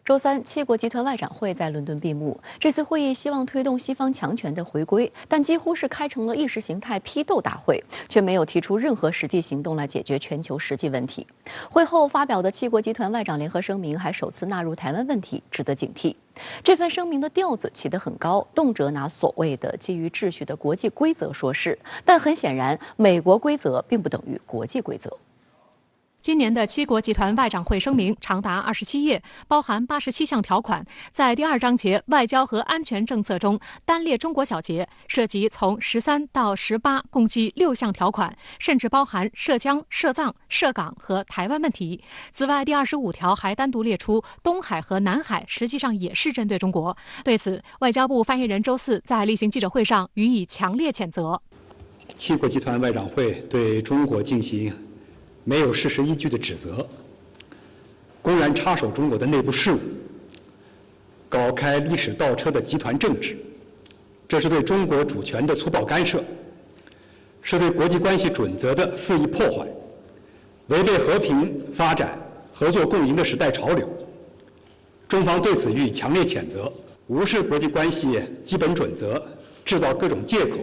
周三，七国集团外长会在伦敦闭幕。这次会议希望推动西方强权的回归，但几乎是开成了意识形态批斗大会，却没有提出任何实际行动来解决全球实际问题。会后发表的七国集团外长联合声明还首次纳入台湾问题，值得警惕。这份声明的调子起得很高，动辄拿所谓的基于秩序的国际规则说事，但很显然，美国规则并不等于国际规则。今年的七国集团外长会声明长达27页，包含87项条款。在第2章节外交和安全政策中，单列中国小节，涉及从13到18，共计6项条款，甚至包含涉疆、涉藏、涉港和台湾问题。此外，第25条还单独列出东海和南海，实际上也是针对中国。对此，外交部发言人周四在例行记者会上予以强烈谴责。七国集团外长会对中国进行没有事实依据的指责，公然插手中国的内部事务，搞开历史倒车的集团政治，这是对中国主权的粗暴干涉，是对国际关系准则的肆意破坏，违背和平发展、合作共赢的时代潮流。中方对此予以强烈谴责，无视国际关系基本准则，制造各种借口，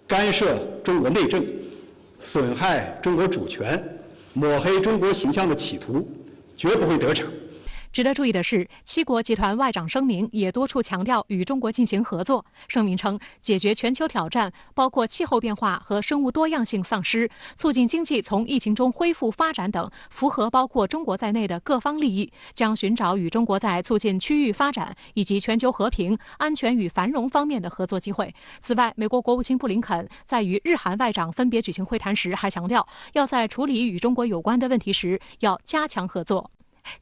干涉中国内政，损害中国主权、抹黑中国形象的企图，绝不会得逞。值得注意的是，七国集团外长声明也多处强调与中国进行合作。声明称，解决全球挑战，包括气候变化和生物多样性丧失，促进经济从疫情中恢复发展等，符合包括中国在内的各方利益，将寻找与中国在促进区域发展以及全球和平、安全与繁荣方面的合作机会。此外，美国国务卿布林肯在与日韩外长分别举行会谈时，还强调要在处理与中国有关的问题时，要加强合作。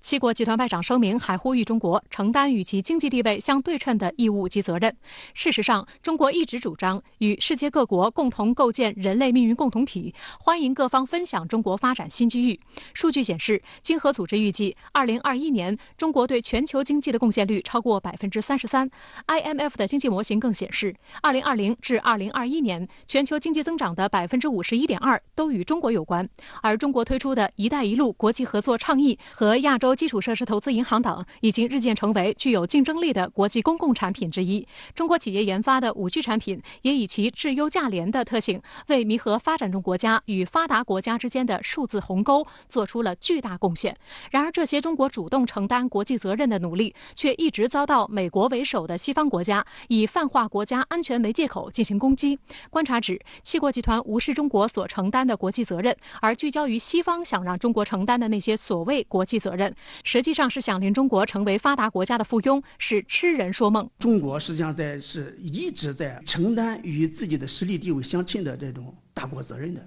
七国集团外长声明还呼吁中国承担与其经济地位相对称的义务及责任。事实上，中国一直主张与世界各国共同构建人类命运共同体，欢迎各方分享中国发展新机遇。数据显示，经合组织预计，2021年中国对全球经济的贡献率超过33%。IMF 的经济模型更显示，2020至2021年全球经济增长的51.2%都与中国有关。而中国推出的一带一路国际合作倡议和亚洲基础设施投资银行等已经日渐成为具有竞争力的国际公共产品之一。中国企业研发的5G 产品也以其质优价廉的特性，为弥合发展中国家与发达国家之间的数字鸿沟做出了巨大贡献。然而，这些中国主动承担国际责任的努力，却一直遭到美国为首的西方国家以泛化国家安全为借口进行攻击。观察指，七国集团无视中国所承担的国际责任，而聚焦于西方想让中国承担的那些所谓国际责任，实际上是想令中国成为发达国家的附庸，是痴人说梦。中国实际上是一直在承担与自己的实力地位相称的这种大国责任的，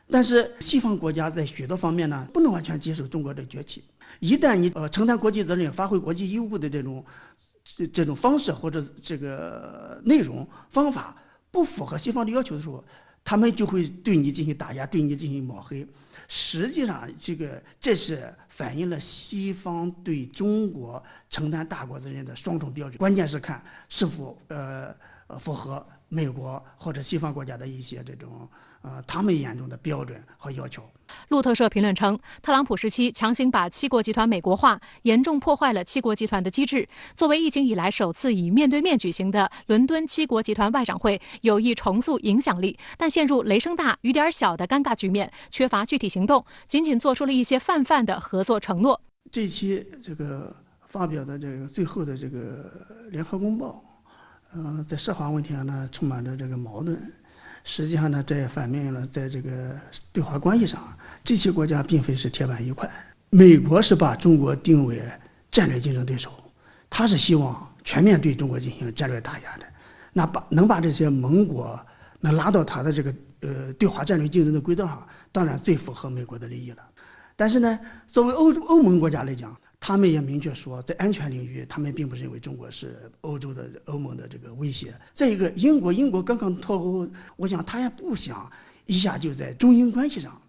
但是西方国家在许多方面呢，不能完全接受中国的崛起。一旦你承担国际责任、发挥国际义务的这种方式或者这个内容方法不符合西方的要求的时候，他们就会对你进行打压，对你进行抹黑。实际上，这是反映了西方对中国承担大国责任的双重标准。关键是看是否符合美国或者西方国家的一些这种他们眼中的标准和要求。路透社评论称，特朗普时期强行把七国集团美国化，严重破坏了七国集团的机制。作为疫情以来首次以面对面举行的伦敦七国集团外长会，有意重塑影响力，但陷入雷声大雨点小的尴尬局面，缺乏具体行动，仅仅做出了一些泛的合作承诺。这期发表的最后的联合公报，在涉华问题上呢，充满着矛盾。实际上呢，这也反映了在对华关系上，这些国家并非是铁板一块。美国是把中国定为战略竞争对手，他是希望全面对中国进行战略打压的。能把这些盟国能拉到他的对华战略竞争的轨道上，当然最符合美国的利益了。但是呢，作为欧盟国家来讲，他们也明确说，在安全领域，他们并不认为中国是欧盟的威胁。再一个，英国刚刚脱欧，我想他也不想一下就在中英关系上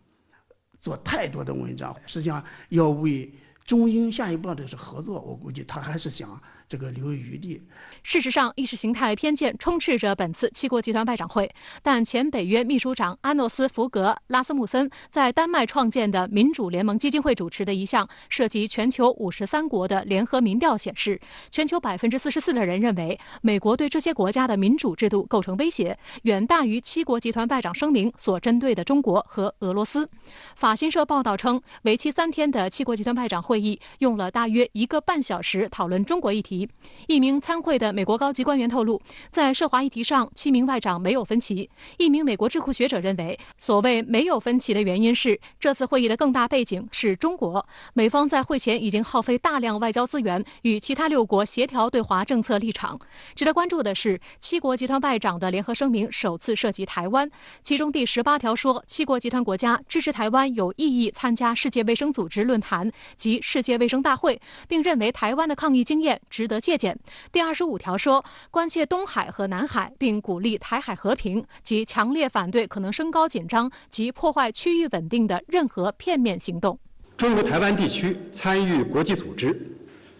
做太多的文章，实际上要为中英下一步的是合作，我估计他还是想这个留有余地。事实上，意识形态偏见充斥着本次七国集团外长会，但前北约秘书长阿诺斯·福格拉斯穆森在丹麦创建的民主联盟基金会主持的一项涉及全球53国的联合民调显示，全球44%的人认为美国对这些国家的民主制度构成威胁，远大于七国集团外长声明所针对的中国和俄罗斯。法新社报道称，为期3天的七国集团外长会议用了大约1个半小时讨论中国议题。一名参会的美国高级官员透露，在涉华议题上7名外长没有分歧。一名美国智库学者认为，所谓没有分歧的原因是这次会议的更大背景是中国，美方在会前已经耗费大量外交资源与其他6国协调对华政策立场。值得关注的是，七国集团外长的联合声明首次涉及台湾，其中第18条说，七国集团国家支持台湾有意义参加世界卫生组织论坛及世界卫生大会，并认为台湾的抗疫经验值得借鉴。第25条说，关切东海和南海，并鼓励台海和平，及强烈反对可能升高紧张及破坏区域稳定的任何片面行动。中国台湾地区参与国际组织，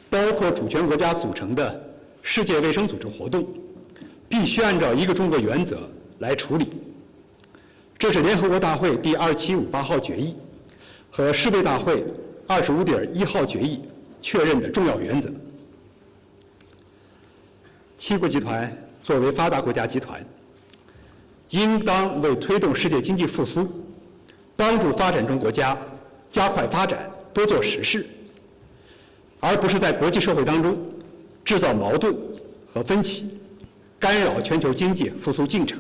包括主权国家组成的世界卫生组织活动，必须按照一个中国原则来处理。这是联合国大会第2758号决议和世卫大会25.1号决议确认的重要原则。七国集团作为发达国家集团，应当为推动世界经济复苏、帮助发展中国家加快发展多做实事，而不是在国际社会当中制造矛盾和分歧，干扰全球经济复苏进程。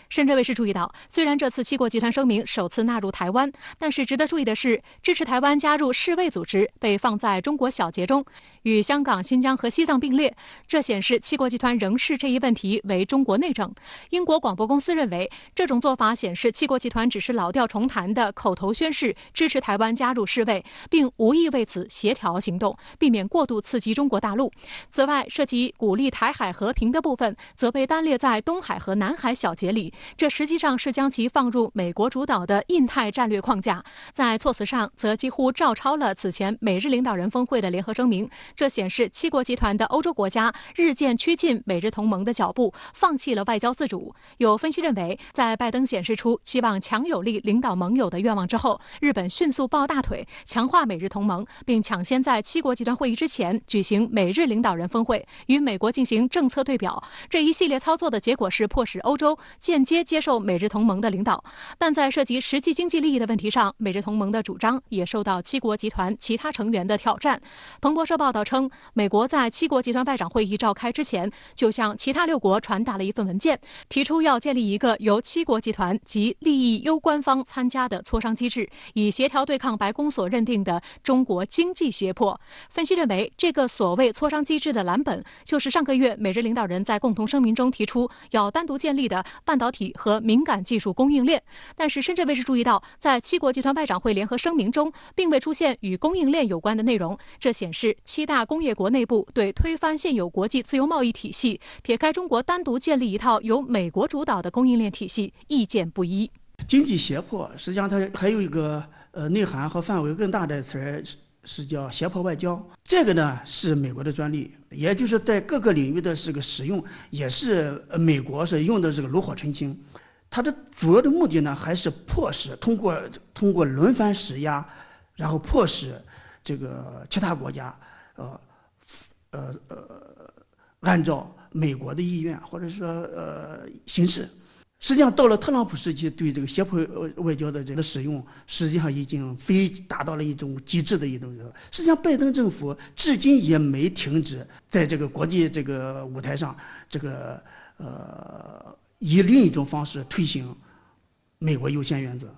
深圳卫视注意到，虽然这次七国集团声明首次纳入台湾，但是值得注意的是，支持台湾加入世卫组织被放在中国小节中，与香港、新疆和西藏并列。这显示七国集团仍视这一问题为中国内政。英国广播公司认为，这种做法显示七国集团只是老调重弹的口头宣示支持台湾加入世卫，并无意为此协调行动，避免过度刺激中国大陆。此外，涉及鼓励台海和平的部分，则被单列在东海和南海小节里。这实际上是将其放入美国主导的印太战略框架，在措辞上则几乎照抄了此前美日领导人峰会的联合声明。这显示七国集团的欧洲国家日渐趋近美日同盟的脚步，放弃了外交自主。有分析认为，在拜登显示出希望强有力领导盟友的愿望之后，日本迅速抱大腿，强化美日同盟，并抢先在七国集团会议之前举行美日领导人峰会，与美国进行政策对表。这一系列操作的结果是迫使欧洲间接接受美日同盟的领导，但在涉及实际经济利益的问题上，美日同盟的主张也受到七国集团其他成员的挑战。彭博社报道称，美国在七国集团外长会议召开之前，就向其他6国传达了一份文件，提出要建立一个由七国集团及利益攸关方参加的磋商机制，以协调对抗白宫所认定的中国经济胁迫。分析认为，这个所谓磋商机制的蓝本，就是上个月美日领导人在共同声明中提出要单独建立的半导体和敏感技术供应链。但是深圳卫视注意到，在七国集团外长会联合声明中并未出现与供应链有关的内容，这显示七大工业国内部对推翻现有国际自由贸易体系，撇开中国单独建立一套由美国主导的供应链体系，意见不一。经济胁迫实际上它还有一个内涵和范围更大的词儿是叫胁迫外交，这个呢是美国的专利，也就是在各个领域的这个使用，也是美国是用的这个炉火纯青。它的主要的目的呢，还是迫使通过轮番施压，然后迫使这个其他国家按照美国的意愿或者说行事。实际上到了特朗普时期，对这个胁迫外交的这个使用，实际上已经达到了一种极致的一种。实际上，拜登政府至今也没停止在这个国际这个舞台上，这个以另一种方式推行美国优先原则。